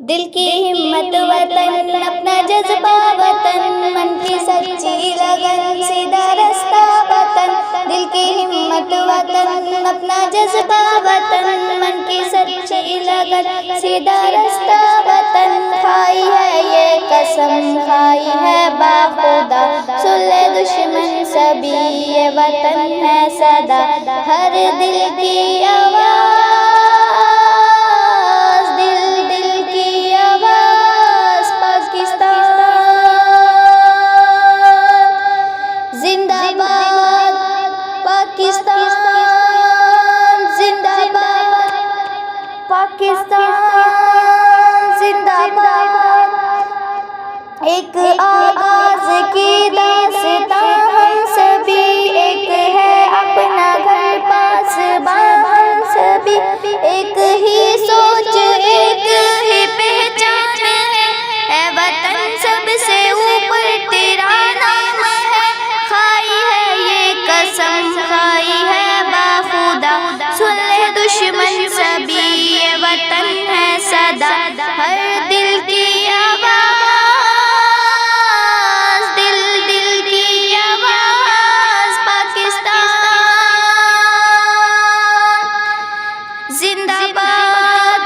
دل کی ہمت وطن، اپنا جذبہ وطن، من کی سچی لگن، سیدھا رستہ وطن۔ دل کی ہمت وطن، اپنا جذبہ وطن، من کی سچی لگن، سیدھا رستہ وطن۔ کھائی ہے یہ قسم، کھائی ہے باخدا، سن لے دشمن سبھی، یہ وطن ہے صدا۔ ہر دل کی آواز، پاکستان زندہ باد۔ ایک آغاز کی داستان ہم سبھی، ایک ہے اپنا گھر پاس باہم سبھی، ایک ہی سوچ ایک ہی پہچان ہے، اے وطن سب سے اوپر تیرا نام ہے۔ کھائی ہے یہ قسم، کھائی ہے باخدا، سن لے دشمن سبھی، یہ وطن ہے صدا۔ ہر دل کی آواز، دل کی آواز، پاکستان زندہ باد،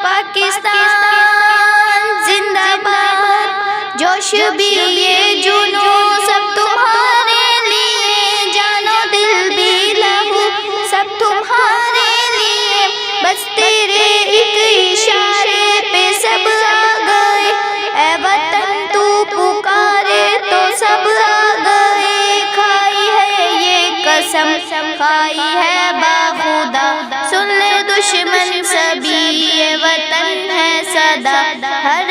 پاکستان زندہ باد۔ جوش بھی یہ جنون سب تمہارے لیے، جانو دل بھی لہو سب تمہارے لیے، بس تیرے ایک اشارے پہ سب آ گئے، اے وطن تو پکارے تو سب آ گئے۔ کھائی ہے یہ قسم، کھائی ہے باخدا، سن لے دشمن سبھی، یہ وطن ہے صدا۔ ہر